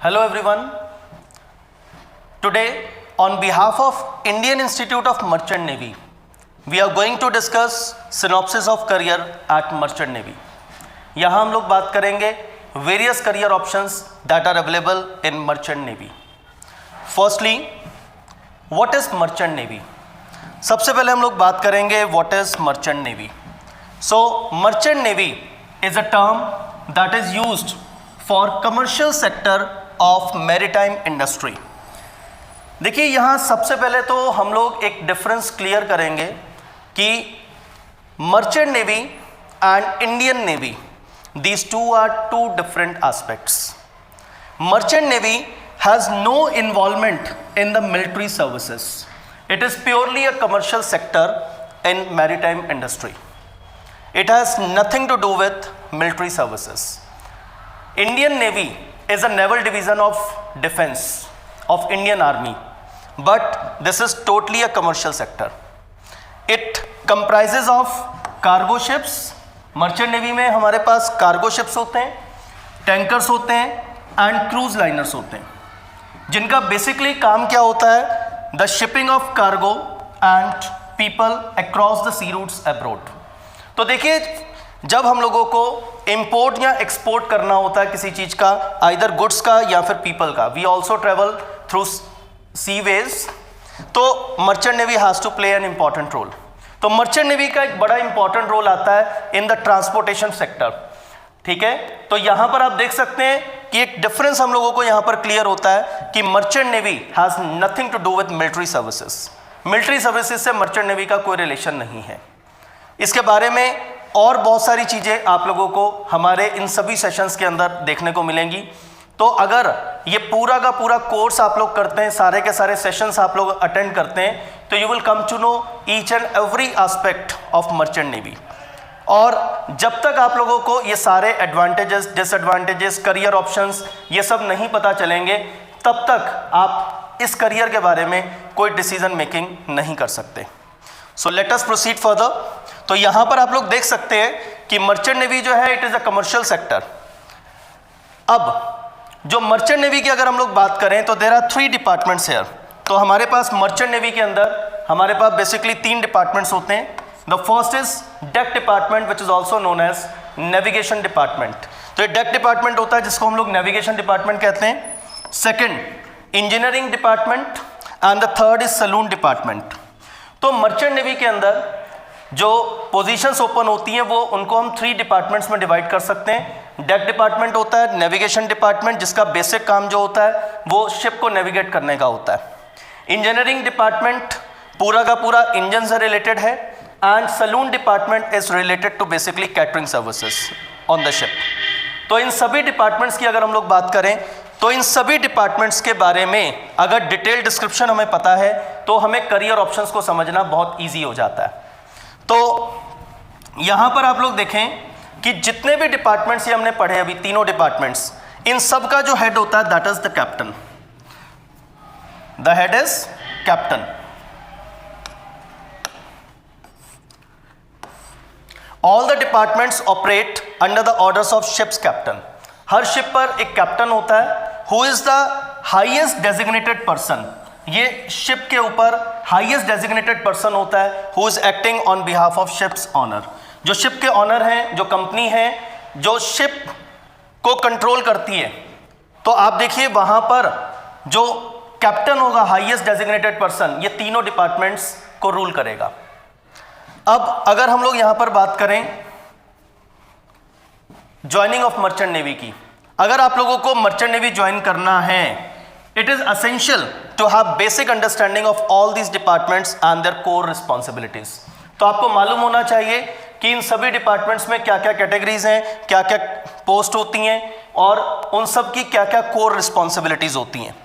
Hello everyone. Today on behalf of Indian Institute of Merchant Navy, we are going to discuss synopsis of career at Merchant Navy. यहाँ हम लोग बात करेंगे various career options that are available in Merchant Navy. Firstly, what is Merchant Navy? सबसे पहले हम लोग बात करेंगे what is Merchant Navy. So Merchant Navy is a term that is used for commercial sector of maritime industry. देखिए यहाँ सबसे पहले तो हम लोग एक डिफरेंस क्लियर करेंगे कि merchant navy and Indian navy, these two are two different aspects. Merchant Navy has no involvement in the military services. It is purely a commercial sector in maritime industry. It has nothing to do with military services. Indian Navy is a naval division of defense of Indian Army, but this is totally a commercial sector. It comprises of cargo ships. Merchant navy में हमारे पास cargo ships होते हैं, tankers होते हैं and cruise liners होते हैं, जिनका basically काम क्या होता है, the shipping of cargo and people across the sea routes abroad. तो देखिए जब हम लोगों को इंपोर्ट या एक्सपोर्ट करना होता है किसी चीज़ का, आइदर गुड्स का या फिर पीपल का, we also travel through sea ways, तो merchant navy has to play an important role. तो मर्चेंट नेवी का एक बड़ा इंपॉर्टेंट रोल आता है इन द ट्रांसपोर्टेशन सेक्टर. ठीक है, तो यहां पर आप देख सकते हैं कि एक डिफरेंस हम लोगों को यहां पर क्लियर होता है कि merchant navy has nothing to do with military services. Military services से मर्चेंट नेवी का कोई रिलेशन नहीं है. इसके बारे में और बहुत सारी चीजें आप लोगों को हमारे इन सभी सेशंस के अंदर देखने को मिलेंगी. तो अगर ये पूरा का पूरा कोर्स आप लोग करते हैं, सारे के सारे सेशंस आप लोग अटेंड करते हैं, तो you will come to know each and every aspect of merchant navy. और जब तक आप लोगों को ये सारे एडवांटेजेस, डिसएडवांटेजेस, करियर ऑप्शंस ये सब नहीं पता चलेंगे, तब तक आप इस करियर के बारे में कोई डिसीजन मेकिंग नहीं कर सकते. So let us proceed further. तो यहाँ पर आप लोग देख सकते हैं कि मर्चेंट नेवी जो है it is a commercial sector. अब जो मर्चेंट नेवी की अगर हम लोग बात करें तो देयर आर 3 डिपार्टमेंट्स हेयर. तो हमारे पास मर्चेंट नेवी के अंदर हमारे पास बेसिकली 3 डिपार्टमेंट्स होते हैं. The first is deck department which is also known as navigation department. तो ये डेक डिपार्टमेंट होता है जिसको हम लोग नेविगेशन डिपार्टमेंट कहते हैं. Second engineering department and the third is saloon department. तो मर्चेंट नेवी के अंदर जो पोजीशंस ओपन होती हैं वो उनको हम 3 डिपार्टमेंट्स में डिवाइड कर सकते हैं. डेक डिपार्टमेंट होता है, नेविगेशन डिपार्टमेंट जिसका बेसिक काम जो होता है वो शिप को नेविगेट करने का होता है. इंजीनियरिंग डिपार्टमेंट पूरा का पूरा इंजन से रिलेटेड है and saloon department is related to basically catering services on the ship. तो इन सभी डिपार्टमेंट्स की अगर हम लोग बात करें तो इन सभी डिपार्टमेंट्स के बारे में अगर डिटेल डिस्क्रिप्शन हमें पता है तो हमें करियर ऑप्शंस को समझना बहुत ईजी हो जाता है. तो यहाँ पर आप लोग देखें कि जितने भी डिपार्टमेंट्स ये हमने पढ़े अभी, तीनों डिपार्टमेंट्स, इन सब का जो हेड होता है that is the captain. The head is captain. All the departments operate under the orders of ship's captain. हर शिप पर एक कैप्टन होता है who is the highest designated person. ये शिप के ऊपर हाईएस्ट डेजिग्नेटेड पर्सन होता है who is acting on behalf of ship's owner. जो शिप के ऑनर हैं, जो कंपनी है जो शिप को कंट्रोल करती है, तो आप देखिए वहां पर जो कैप्टन होगा, हाईएस्ट डेजिग्नेटेड पर्सन, ये तीनों डिपार्टमेंट्स को रूल करेगा. अब अगर हम लोग यहां पर बात करें ज्वाइनिंग ऑफ मर्चेंट नेवी की, अगर आप लोगों को मर्चेंट नेवी ज्वाइन करना है, it is essential to have basic understanding of all these departments and their core responsibilities. तो आपको मालूम होना चाहिए कि इन सभी डिपार्टमेंट्स में क्या क्या कैटेगरीज हैं, क्या क्या पोस्ट होती हैं और उन सब की क्या क्या कोर रिस्पॉन्सिबिलिटीज होती हैं.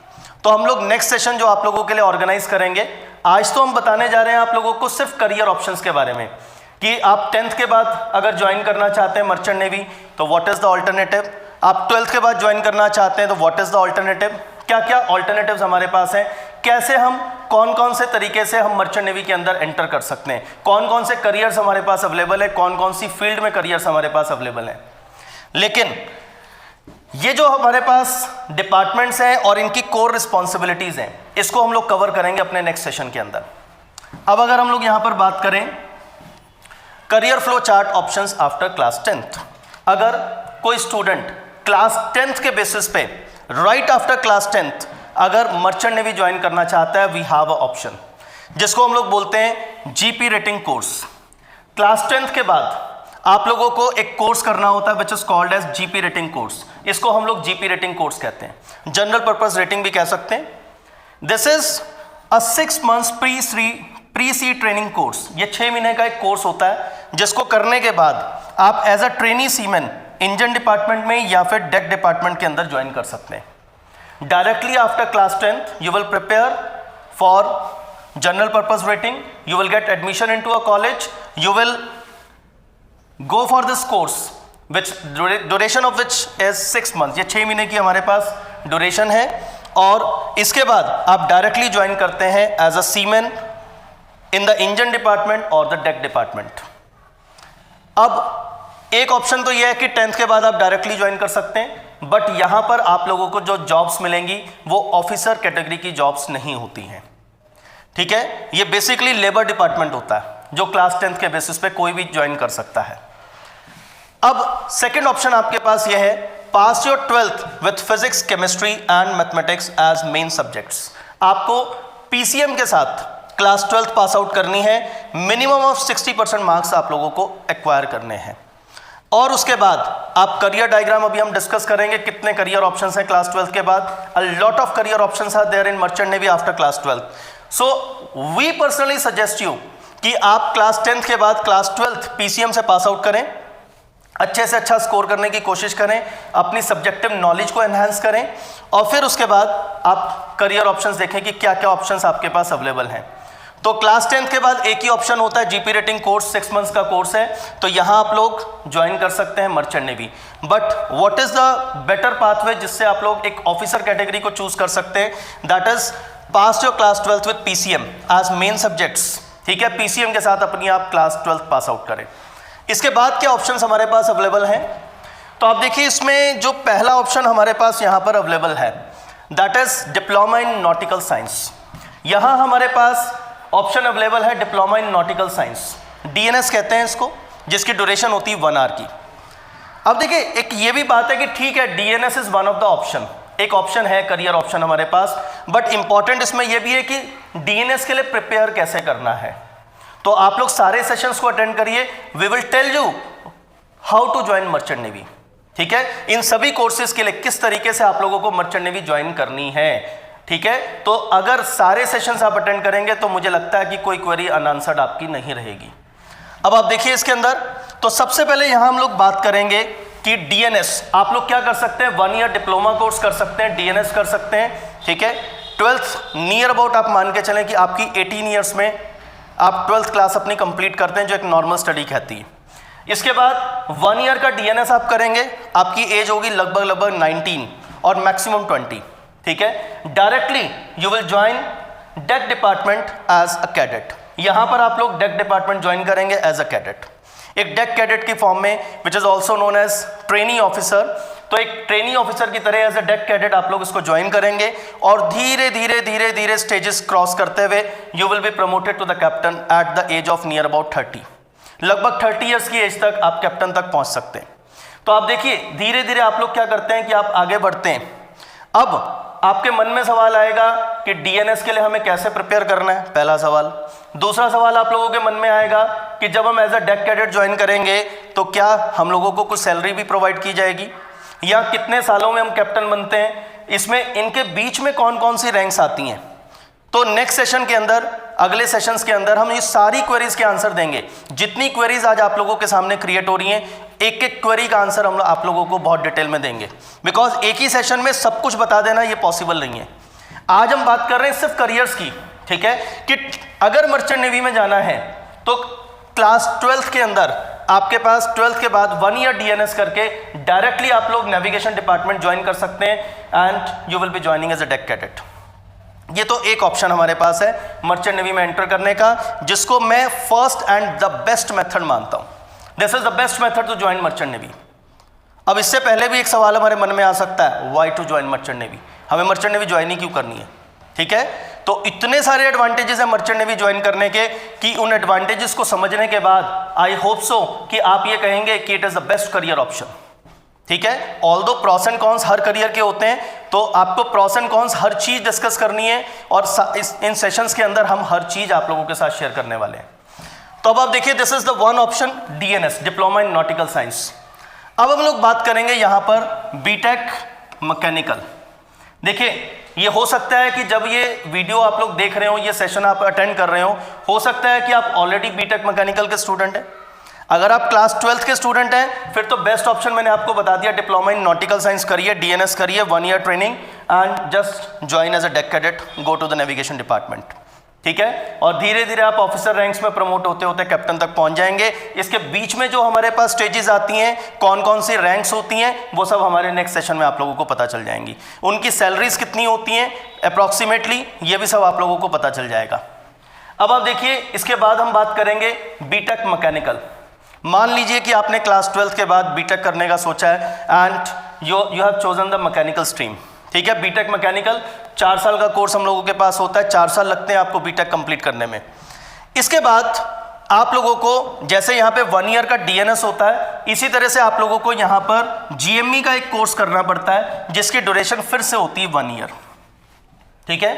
तो हम लोग नेक्स्ट सेशन जो आप लोगों के लिए ऑर्गेनाइज करेंगे, आज तो हम बताने जा रहे हैं आप लोगों को सिर्फ करियर ऑप्शंस के बारे में कि आप 10th के बाद अगर ज्वाइन करना चाहते हैं मर्चेंट नेवी तो व्हाट इज द ऑल्टरनेटिव. आप 12th के बाद ज्वाइन करना चाहते हैं तो व्हाट इज द ऑल्टरनेटिव. क्या क्या ऑल्टरनेटिव्स हमारे पास हैं, कैसे हम कौन कौन से तरीके से हम मर्चेंट नेवी के अंदर एंटर कर सकते हैं, कौन कौन से करियर्स हमारे पास अवेलेबल है, कौन कौन सी फील्ड में करियर्स हमारे पास अवेलेबल है. लेकिन ये जो हमारे पास डिपार्टमेंट्स हैं और इनकी कोर रिस्पॉन्सिबिलिटीज हैं, इसको हम लोग कवर करेंगे अपने नेक्स्ट सेशन के अंदर। अब अगर हम लोग यहां पर बात करें career flow chart options after class 10th, अगर कोई स्टूडेंट क्लास 10th के बेसिस पे राइट आफ्टर क्लास 10th अगर मर्चेंट नेवी ज्वाइन करना चाहता है, वी हैव अ ऑप्शन जिसको हम लोग बोलते हैं GP rating course. Class 10th के बाद आप लोगों को एक कोर्स करना होता है which is called as GP rating course. इसको हम लोग जीपी रेटिंग कोर्स कहते हैं, जनरल पर्पस रेटिंग भी कह सकते हैं। This is a 6 months pre sea training course. ये 6 महीने का एक कोर्स होता है जिसको करने के बाद आप as a trainee seaman engine department में या फिर डेक डिपार्टमेंट के अंदर ज्वाइन कर सकते हैं। Directly after class 10th you will prepare for general purpose rating, you will get admission into a college, you will go for this course which duration of which is 6 months। ये 6 महीने की हमारे पास duration है और इसके बाद आप directly join करते हैं as a seaman in the engine department और द डेक डिपार्टमेंट। अब एक ऑप्शन तो यह है कि 10th के बाद आप डायरेक्टली ज्वाइन कर सकते हैं, बट यहां पर आप लोगों को जो जॉब्स मिलेंगी वो ऑफिसर कैटेगरी की जॉब्स नहीं होती हैं, ठीक है। ये बेसिकली लेबर डिपार्टमेंट होता है जो क्लास 10th के बेसिस पे कोई भी ज्वाइन कर सकता है। अब सेकंड ऑप्शन आपके पास ये है, pass your 12th with physics chemistry and mathematics as main subjects. आपको पीसीएम के साथ क्लास 12th पास आउट करनी है, मिनिमम ऑफ 60% मार्क्स आप लोगों को एक्वायर करने हैं। और उसके बाद आप करियर डायग्राम अभी हम डिस्कस करेंगे, कितने करियर ऑप्शंस हैं क्लास 12th के बाद। A lot of career options are there in merchant navy after class 12th। So we personally suggest you कि आप क्लास 10th के बाद क्लास 12th पीसीएम से पास आउट करें, अच्छे से अच्छा स्कोर करने की कोशिश करें, अपनी सब्जेक्टिव नॉलेज को एनहांस करें और फिर उसके बाद आप करियर ऑप्शंस देखें कि क्या क्या ऑप्शंस आपके पास अवेलेबल हैं। तो क्लास 10th के बाद एक ही ऑप्शन होता है, जीपी रेटिंग कोर्स 6 months का कोर्स है, तो यहां आप लोग ज्वाइन कर सकते हैं merchant navy. But what is the better pathway जिससे आप लोग एक ऑफिसर कैटेगरी को चूज कर सकते हैं, that is pass your class 12th with PCM as main subjects, ठीक है। पीसीएम के साथ अपनी आप क्लास 12th पास आउट करें। इसके बाद क्या ऑप्शंस हमारे पास अवेलेबल हैं, तो आप देखिए इसमें जो पहला ऑप्शन हमारे पास यहां पर अवेलेबल है that is diploma in nautical science. यहां हमारे पास ऑप्शन अवेलेबल है diploma in nautical science, DNS कहते हैं इसको, जिसकी ड्यूरेशन होती है 1 hour की। अब देखिए एक ये भी बात है कि ठीक है DNS is one of the option, एक ऑप्शन है करियर ऑप्शन हमारे पास, बट इंपॉर्टेंट इसमें यह भी है कि डीएनएस के लिए प्रिपेयर कैसे करना है। तो आप लोग सारे सेशंस को अटेंड करिए, we will tell you how to join merchant navy, ठीक है। इन सभी कोर्सेज के लिए किस तरीके से आप लोगों को मर्चेंट नेवी ज्वाइन करनी है, ठीक है। तो अगर सारे सेशंस आप अटेंड करेंगे तो मुझे लगता है कि कोई क्वेरी अनआंसर्ड आपकी नहीं रहेगी। अब आप देखिए इसके अंदर, तो सबसे पहले यहां हम लोग बात करेंगे कि डीएनएस आप लोग क्या कर सकते हैं, 1 year डिप्लोमा कोर्स कर सकते हैं, डीएनएस कर सकते हैं, ठीक है। 12th नियर अबाउट आप मान के चलें कि आपकी 18 years में आप 12th क्लास अपनी कंप्लीट करते हैं, जो एक नॉर्मल स्टडी कहती है। इसके बाद 1 year का डीएनएस आप करेंगे, आपकी एज होगी लगभग 19 और मैक्सिमम 20, ठीक है। Directly you will join deck department as a cadet. यहां पर आप लोग डेक डिपार्टमेंट ज्वाइन करेंगे एज अ कैडेट, एक डेक कैडेट की फॉर्म में, which is also known as trainee officer. तो एक ट्रेनी ऑफिसर की तरह एज अ डेक कैडेट आप लोग इसको ज्वाइन करेंगे और धीरे धीरे स्टेजेस क्रॉस करते हुए you will be promoted to the captain at the age of near about 30, लगभग 30 years की एज तक आप कैप्टन तक पहुंच सकते हैं। तो आप देखिए धीरे धीरे आप लोग क्या करते हैं कि आप आगे बढ़ते हैं। अब आपके मन में सवाल आएगा कि डीएनएस के लिए हमें कैसे प्रिपेयर करना है, पहला सवाल। दूसरा सवाल आप लोगों के मन में आएगा कि जब हम as a deck cadet join करेंगे तो क्या हम लोगों को कुछ सैलरी भी प्रोवाइड की जाएगी, या कितने सालों में हम कैप्टन बनते हैं, इसमें इनके बीच में कौन कौन सी रैंक्स आती हैं। तो नेक्स्ट सेशन के अंदर, अगले सेशंस के अंदर हम ये सारी क्वेरीज के आंसर देंगे। जितनी क्वेरीज आज आप लोगों के सामने क्रिएट हो रही हैं, एक एक क्वेरी का आंसर हम आप लोगों को बहुत डिटेल में देंगे, बिकॉज एक ही सेशन में सब कुछ बता देना ये पॉसिबल नहीं है। आज हम बात कर रहे हैं सिर्फ करियर्स की, ठीक है, कि अगर मर्चेंट नेवी में जाना है तो क्लास 12th के अंदर आपके पास 12th के बाद 1 year डीएनएस करके डायरेक्टली आप लोग नेविगेशन डिपार्टमेंट ज्वाइन कर सकते हैं and you will be joining as a deck cadet. ये तो एक ऑप्शन हमारे पास है मर्चेंट नेवी में एंटर करने का, जिसको मैं first and the best method मानता हूं। This is the best method to join merchant navy. अब इससे पहले भी एक सवाल हमारे मन में आ सकता है, why to join merchant navy, हमें मर्चेंट नेवी ज्वाइन ही क्यों करनी है। ठीक है, तो इतने सारे एडवांटेजेस हैं मर्चेंट नेवी ज्वाइन करने के कि उन एडवांटेजेस को समझने के बाद आई होप सो कि आप ये कहेंगे कि it is the best career option. ठीक है, although pros and cons her career के होते हैं, तो आपको प्रॉस एंड कॉन्स हर चीज डिस्कस करनी है और इन सेशंस के अंदर हम हर चीज आप लोगों के साथ शेयर करने वाले हैं। तो अब आप देखिए, this is the one option, DNS, diploma in nautical science. अब हम लोग बात करेंगे यहां पर बीटेक मैकेनिकल। देखिए, ये हो सकता है कि जब ये वीडियो आप लोग देख रहे हो, ये सेशन आप अटेंड कर रहे हो सकता है कि आप ऑलरेडी बीटेक मैकेनिकल के स्टूडेंट हैं। अगर आप क्लास 12th के स्टूडेंट हैं फिर तो बेस्ट ऑप्शन मैंने आपको बता दिया, डिप्लोमा इन नॉटिकल साइंस करिए, डीएनएस करिए, 1 year training and just join as a deck cadet, go to the navigation department. ठीक है, और धीरे धीरे आप ऑफिसर रैंक्स में प्रमोट होते होते कैप्टन तक पहुंच जाएंगे। इसके बीच में जो हमारे पास स्टेजेस आती हैं, कौन कौन सी रैंक्स होती हैं, वो सब हमारे नेक्स्ट सेशन में आप लोगों को पता चल जाएंगी। उनकी सैलरीज कितनी होती हैं अप्रॉक्सीमेटली, ये भी सब आप लोगों को पता चल जाएगा। अब आप देखिए, इसके बाद हम बात करेंगे बीटेक मैकेनिकल। मान लीजिए कि आपने क्लास 12th के बाद बीटेक करने का सोचा है and you have chosen the mechanical stream. ठीक है, बीटेक मैकेनिकल 4 साल का कोर्स हम लोगों के पास होता है, 4 साल लगते हैं आपको बीटेक कंप्लीट करने में। इसके बाद आप लोगों को जैसे यहाँ पे 1 ईयर का डीएनएस होता है, इसी तरह से आप लोगों को यहाँ पर जीएमई का एक कोर्स करना पड़ता है जिसकी ड्यूरेशन फिर से होती है 1 ईयर। ठीक है,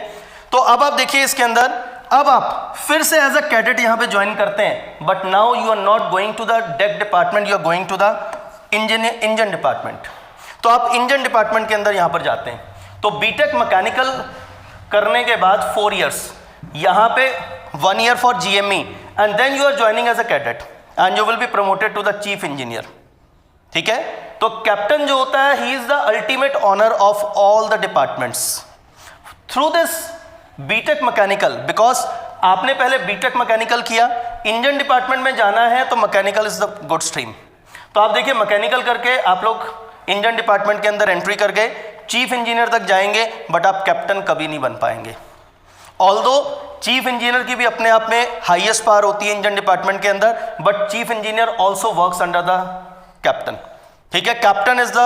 तो अब आप देखिए इसके अंदर, अब आप फिर से एज अ कैडेट यहां पे ज्वाइन करते हैं, but now you are not going to the deck department, you are going to the engine department. तो आप इंजन डिपार्टमेंट के अंदर यहां पर जाते हैं। तो बीटेक मैकेनिकल करने के बाद 4 इयर्स, यहां पे 1 year for GME and then you are joining as a cadet and you will be promoted to the chief engineer. ठीक है, तो कैप्टन जो होता है, he is the ultimate honour of all the departments through this BTech mechanical. Because आपने पहले BTech mechanical किया, engine department में जाना है तो mechanical is the good stream. तो आप देखिए, मैकेनिकल करके आप लोग इंजन डिपार्टमेंट के अंदर एंट्री करके चीफ इंजीनियर तक जाएंगे, बट आप कैप्टन कभी नहीं बन पाएंगे। ऑल्दो चीफ इंजीनियर की भी अपने आप में हाईएस्ट पावर होती है इंजन डिपार्टमेंट के अंदर, but chief engineer also works under the captain. ठीक है, captain is the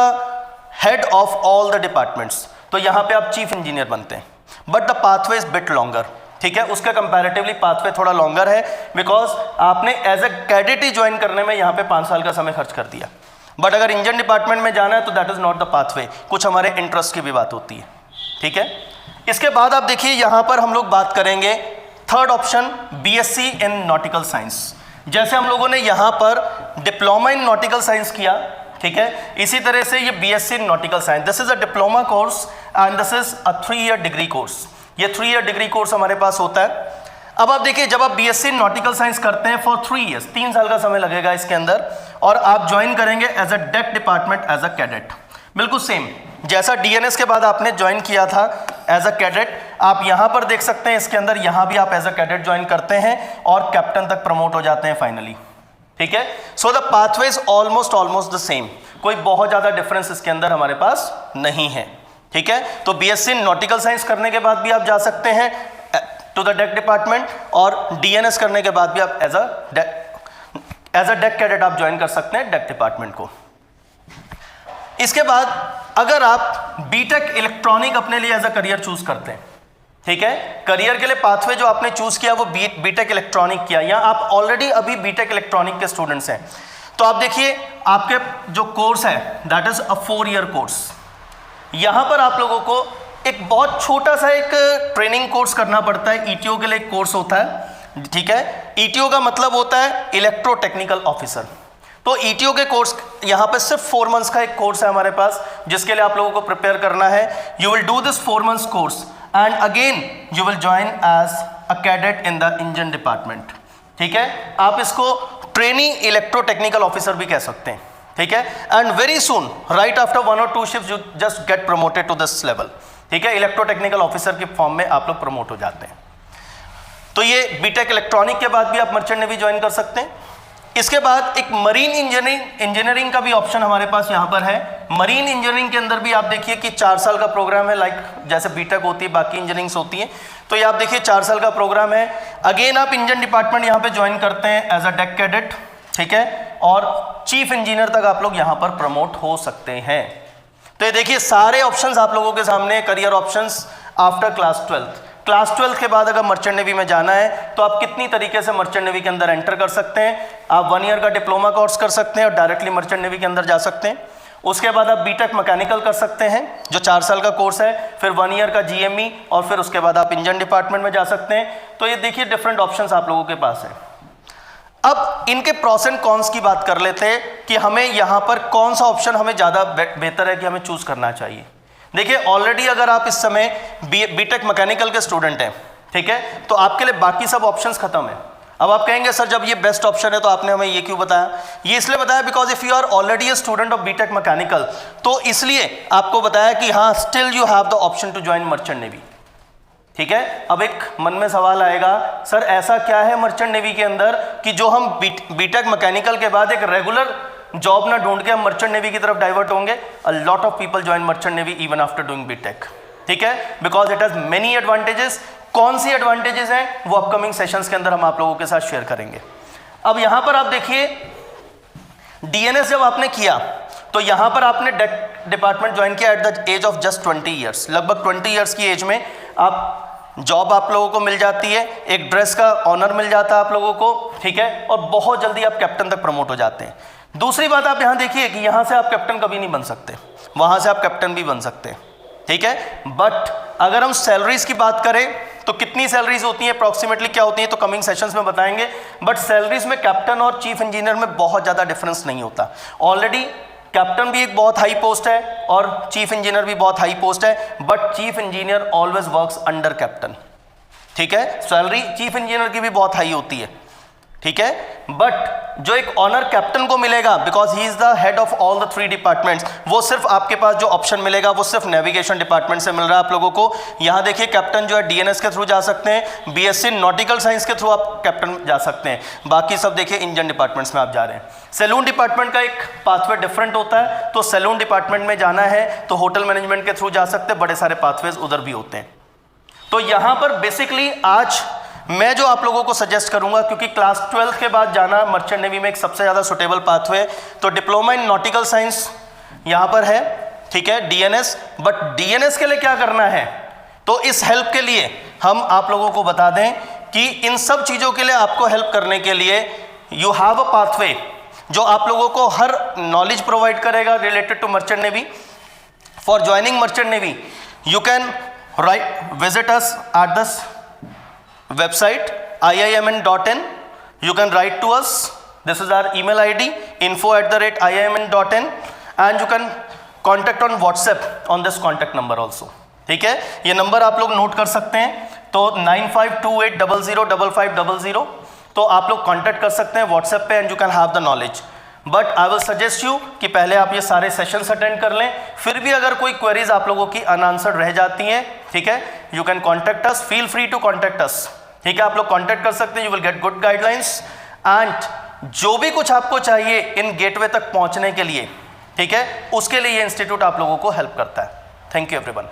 head of all the departments. तो यहां पे आप चीफ इंजीनियर बनते हैं, but the pathway is bit longer. ठीक है, उसका कंपैरेटिवली पाथवे थोड़ा लॉन्गर है, बिकॉज आपने एज अ कैडेट ही ज्वाइन करने में यहाँ पे 5 साल का समय खर्च कर दिया। बट अगर इंजन डिपार्टमेंट में जाना है तो that is not the pathway, कुछ हमारे इंटरेस्ट की भी बात होती है। ठीक है, इसके बाद आप देखिए यहाँ पर हम लोग बात करेंगे third option, BSc in nautical science. जैसे हम लोगों ने यहाँ पर डिप्लोमा इन नॉटिकल साइंस किया, ठीक है, इसी तरह से ये BSc in nautical science, this is a diploma course and this is a 3 year degree course. ये 3 ईयर डिग्री कोर्स हमारे पास होता है। अब आप देखिए, जब आप बीएससी इन नॉटिकल साइंस करते हैं फॉर 3 ईयर्स, 3 साल का समय लगेगा इसके अंदर, और आप ज्वाइन करेंगे as a deck department as a cadet. बिल्कुल सेम जैसा डीएनएस के बाद आपने ज्वाइन किया था एज अ कैडेट, आप यहां पर देख सकते हैं इसके अंदर, यहां भी आप एज अ कैडेट ज्वाइन करते हैं और कैप्टन तक प्रमोट हो जाते हैं फाइनली। ठीक है, so the pathway is almost the same, कोई बहुत ज्यादा डिफरेंस इसके अंदर हमारे पास नहीं है। ठीक है, तो बीएससी नॉटिकल साइंस करने के बाद भी आप जा सकते हैं टू द डेक डिपार्टमेंट, और डीएनएस करने के बाद भी आप एज अ डेक कैडेट आप ज्वाइन कर सकते हैं डेक डिपार्टमेंट को। इसके बाद अगर आप बीटेक इलेक्ट्रॉनिक अपने लिए एज अ करियर चूज करते हैं, ठीक है, करियर के लिए पाथवे जो आपने चूज किया वो बीटेक इलेक्ट्रॉनिक किया, या आप ऑलरेडी अभी बीटेक इलेक्ट्रॉनिक के स्टूडेंट्स हैं, तो आप देखिए आपके जो कोर्स है that is a 4 year course. यहां पर आप लोगों को एक बहुत छोटा सा एक ट्रेनिंग कोर्स करना पड़ता है, ईटीओ के लिए एक कोर्स होता है। ठीक है, ईटीओ का मतलब होता है इलेक्ट्रो टेक्निकल ऑफिसर। तो ईटीओ के कोर्स यहाँ पे सिर्फ 4 मंथ्स का एक कोर्स है हमारे पास, जिसके लिए आप लोगों को प्रिपेयर करना है। You will do this 4 months course and again you will join as a cadet in the engine department. ठीक है, आप इसको ट्रेनी इलेक्ट्रो टेक्निकल ऑफिसर भी कह सकते हैं। ठीक है, and very soon right after 1 और 2 shifts you just get promoted to this level. ठीक है, इलेक्ट्रो टेक्निकल ऑफिसर के फॉर्म में आप लोग प्रमोट हो जाते हैं। तो ये बीटेक इलेक्ट्रॉनिक के बाद भी आप मर्चेंट नेवी ज्वाइन कर सकते हैं। इसके बाद एक मरीन इंजीनियरिंग का भी ऑप्शन हमारे पास यहाँ पर है। मरीन इंजीनियरिंग के अंदर भी आप देखिए कि 4 साल का प्रोग्राम है, लाइक जैसे बीटेक होती है बाकी इंजीनियरिंग्स होती हैं, तो ये आप देखिए 4 साल का प्रोग्राम है। अगेन आप इंजन डिपार्टमेंट यहाँ पे ज्वाइन करते हैं एज अ डेक कैडेट। ठीक है, और चीफ इंजीनियर तक आप लोग यहां पर प्रमोट हो सकते हैं। तो ये देखिए सारे ऑप्शंस आप लोगों के सामने, career options after class 12th। Class 12th के बाद अगर मर्चेंट नेवी में जाना है तो आप कितनी तरीके से मर्चेंट नेवी के अंदर एंटर कर सकते हैं। आप 1 ईयर का डिप्लोमा कोर्स कर सकते हैं और डायरेक्टली मर्चेंट नेवी के अंदर जा सकते हैं। उसके बाद आप बीटेक मैकेनिकल कर सकते हैं जो 4 साल का कोर्स है, फिर 1 ईयर का जीएमई, और फिर उसके बाद आप इंजन डिपार्टमेंट में जा सकते हैं। तो ये देखिए डिफरेंट ऑप्शंस आप लोगों के पास है। अब इनके प्रोस एंड कॉन्स की बात कर लेते हैं कि हमें यहाँ पर कौन सा ऑप्शन हमें ज़्यादा बेहतर है कि हमें चूज करना चाहिए। देखिए ऑलरेडी अगर आप इस समय बीटेक मैकेनिकल के स्टूडेंट हैं, ठीक है, तो आपके लिए बाकी सब ऑप्शंस खत्म है। अब आप कहेंगे सर जब ये बेस्ट ऑप्शन है तो आपने हमें ये क्यों बताया? ये इसलिए बताया because if you are already a student of BTech mechanical, तो इसलिए आपको बताया कि हाँ still you have the option to join merchant navy. ठीक है, अब एक मन में सवाल आएगा, सर ऐसा क्या है मर्चेंट नेवी के अंदर कि जो हम बीटेक मैकेनिकल के बाद एक रेगुलर जॉब ना ढूंढ के हम मर्चेंट नेवी की तरफ डाइवर्ट होंगे? A lot of people join merchant navy even after doing BTech. ठीक है, because it has many advantages. कौन सी एडवांटेजेस हैं वो अपकमिंग सेशंस के अंदर हम आप लोगों के साथ शेयर करेंगे। अब यहां पर आप देखिए डीएनएस जब आपने किया तो यहां पर आपने डेक डिपार्टमेंट ज्वाइन किया at the age of just 20 years. लगभग 20 ईयर्स की एज में आप जॉब आप लोगों को मिल जाती है, एक ड्रेस का ऑनर मिल जाता है आप लोगों को, ठीक है, और बहुत जल्दी आप कैप्टन तक प्रमोट हो जाते हैं। दूसरी बात आप यहां देखिए कि यहां से आप कैप्टन कभी नहीं बन सकते, वहां से आप कैप्टन भी बन सकते हैं, ठीक है। बट अगर हम सैलरीज की बात करें तो कितनी सैलरीज होती हैं, अप्रॉक्सीमेटली क्या होती हैं, तो कमिंग सेशंस में बताएंगे। बट सैलरीज में कैप्टन और चीफ इंजीनियर में बहुत ज़्यादा डिफरेंस नहीं होता। ऑलरेडी कैप्टन भी एक बहुत हाई पोस्ट है और चीफ इंजीनियर भी बहुत हाई पोस्ट है, but chief engineer always works under captain. ठीक है, सैलरी चीफ इंजीनियर की भी बहुत हाई होती है, ठीक है, बट जो एक ऑनर कैप्टन को मिलेगा because he is the head of all the 3 departments, वो सिर्फ आपके पास जो ऑप्शन मिलेगा वो सिर्फ नेविगेशन डिपार्टमेंट से मिल रहा है आप लोगों को। यहां देखिए कैप्टन जो है डीएनएस के थ्रू जा सकते हैं, बीएससी नॉटिकल साइंस के थ्रू आप कैप्टन जा सकते हैं, बाकी सब देखिए इंजन डिपार्टमेंट्स में आप जा रहे हैं। सैलून डिपार्टमेंट का एक पाथवे डिफरेंट होता है, तो सैलून डिपार्टमेंट में जाना है तो होटल मैनेजमेंट के थ्रू जा सकते हैं, बड़े सारे पाथवेज उधर भी होते हैं। तो यहां पर बेसिकली आज मैं जो आप लोगों को सजेस्ट करूंगा, क्योंकि क्लास 12 के बाद जाना मर्चेंट नेवी में एक सबसे ज़्यादा सुटेबल पाथवे, तो डिप्लोमा इन नॉटिकल साइंस यहाँ पर है, ठीक है, डीएनएस। बट डीएनएस के लिए क्या करना है, तो इस हेल्प के लिए हम आप लोगों को बता दें कि इन सब चीज़ों के लिए आपको हेल्प करने के लिए यू हैव अ पाथवे जो आप लोगों को हर नॉलेज प्रोवाइड करेगा related to merchant navy. For joining merchant navy you can visit us at this website iimn.in. You can write to us. This is our email ID info@iimn.in, and you can contact on WhatsApp on this contact number also. ठीक है, ये number आप लोग note कर सकते हैं, तो 9528005500, तो आप लोग कांटेक्ट कर सकते हैं व्हाट्सएप पे and you can have the knowledge. But I will suggest you कि पहले आप ये सारे सेशंस अटेंड कर लें, फिर भी अगर कोई क्वेरीज आप लोगों की अनआंसर्ड रह जाती हैं, ठीक है, you can contact us, feel free to contact us, ठीक है, आप लोग कॉन्टेक्ट कर सकते हैं, you will get good guidelines and जो भी कुछ आपको चाहिए इन गेटवे तक पहुंचने के लिए, ठीक है, उसके लिए ये इंस्टीट्यूट आप लोगों को हेल्प करता है। Thank you everyone.